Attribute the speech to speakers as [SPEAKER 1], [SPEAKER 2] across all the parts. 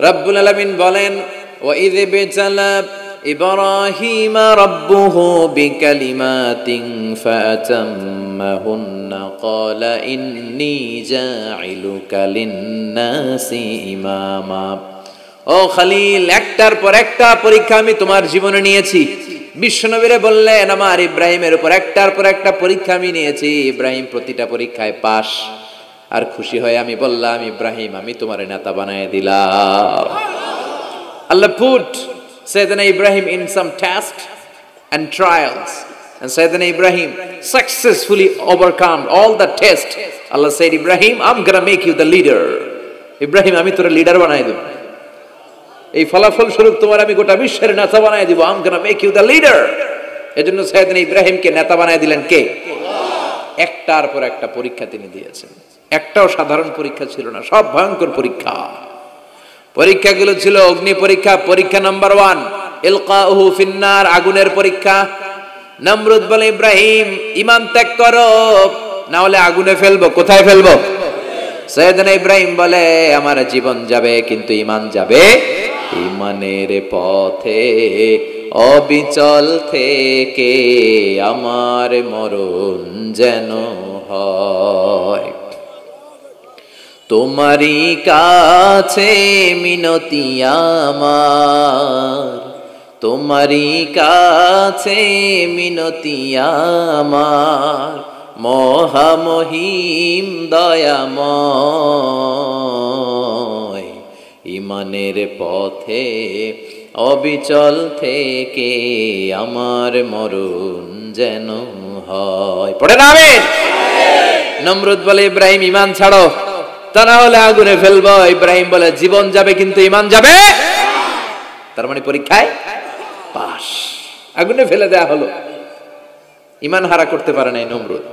[SPEAKER 1] রব্বুল আলামিন বলেন, ওয়া ইয বিতালা ইব্রাহিমা রাব্বুহু বিকালিমাতিন ফাআতাম্মাহুন্না ক্বালা ইন্নী জাইলুকা লিন-নাসি ইমামা। ও খলিল, একটার পর একটা পরীক্ষা আমি তোমার জীবনে নিয়েছি। বিশ্বনবীরে বললেন, আমার ইব্রাহিমের উপর একটার পর একটা পরীক্ষা আমি নিয়েছি, ইব্রাহিম প্রতিটা পরীক্ষায় পাস। আর খুশি হয়ে আমি বললাম, ইব্রাহিম আমি তোমার নেতা বানায় দিলাম। আল্লাহ put Sayyidina Ibrahim in some tests and trials, and Sayyidina Ibrahim successfully overcome all the tests. Allah said, Ibrahim, I'm gonna make you the leader. Ibrahim, আমি তোর লিডার বানাই দেব, এই ফলাফল স্বরূপ তোমার আমি গোটা বিশ্বের নেতা বানাই দিব। I'm gonna make you the leader. এজন্য সাইয়েদনা ইব্রাহিমকে নেতা বানাই দিলেন কে? একটার পর একটা পরীক্ষা তিনি দিয়েছেন। একটাও সাধারণ পরীক্ষা ছিল না, সব ভয়ঙ্কর পরীক্ষা। পরীক্ষাগুলো ছিল অগ্নি পরীক্ষা। পরীক্ষা নাম্বার 1 ইলকাউহু ফিন্নার, আগুনের পরীক্ষা। নমরুদ বলে, ইব্রাহিম ঈমান ত্যাগ করো, না হলে আগুনে ফেলবো। কোথায় ফেলবো? সাইয়েদনা ইব্রাহিম বলে, আমার জীবন যাবে কিন্তু ঈমান যাবে। ঈমানের পথে অবিচল থেকে আমার মরণ যেন হয়। তোমারই কাছে মিনতি আমার, তোমারই কাছে মিনতি আমার, মহামহিম দয়াময়। ঈমানের পথে অবিচল থেকে আমার মরণ যেন হয়। পড়েন আমিন। নমরুদ বলে, ইব্রাহিম ঈমান ছাড়ো, তা না হলে আগুনে ফেলবো। ইব্রাহিম বলে, জীবন যাবে কিন্তু ঈমান যাবে। তার মানে পরীক্ষায় পাস, আগুনে ফেলে দেয়া হলো। ঈমান হারা করতে পারে নাই নমরুদ।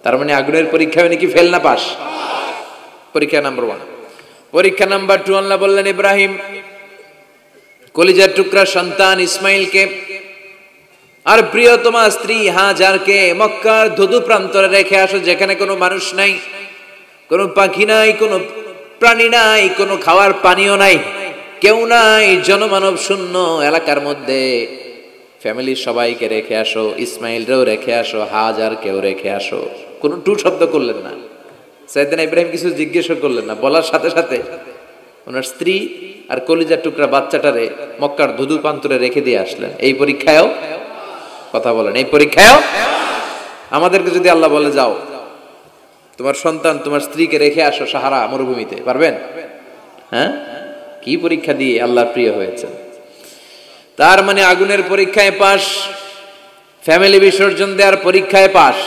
[SPEAKER 1] তার মানে আগুনের পরীক্ষা মানে কি ফেল না পাস? পরীক্ষা নাম্বার 1। পরীক্ষা নাম্বার 2 আল্লাহ বললেন, ইব্রাহিম কলিজার টুকরা সন্তান ইসমাইলকে আর প্রিয়তমা স্ত্রী হাজারকে মক্কার ধুধু প্রান্তরে রেখে আসো, যেখানে কোনো মানুষ নাই, কোনো পাখি নাই, কোনো প্রাণী নাই, কোনো খাওয়ার পানিও নাই, কেউ নাই, জনমানব শূন্য এলাকার মধ্যে ফ্যামিলির সবাইকে রেখে আসো, ইসমাইলরেও রেখে আসো, হাজারকেও রেখে আসো। কোনো টু শব্দ করলেন না। সাইয়েদনা ইব্রাহিম কিছু জিজ্ঞেস করলেন না, বলার সাথে সাথে ওনার স্ত্রী আর কলিজার টুকরা বাচ্চাটারে মক্কার ধুধু প্রান্তরে রেখে দিয়ে আসলেন। এই পরীক্ষায়ও কথা বলেন, এই পরীক্ষায়ও আমাদেরকে যদি আল্লাহ বলে, যাও তোমার সন্তান তোমার স্ত্রীকে রেখে আসো সাহারা মরুভূমিতে, পারবেন? হ্যাঁ, কি পরীক্ষা দিয়ে আল্লাহর প্রিয় হয়েছে। তার মানে আগুনের পরীক্ষায় পাস, ফ্যামিলি বিসর্জন দেওয়ার পরীক্ষায় পাস,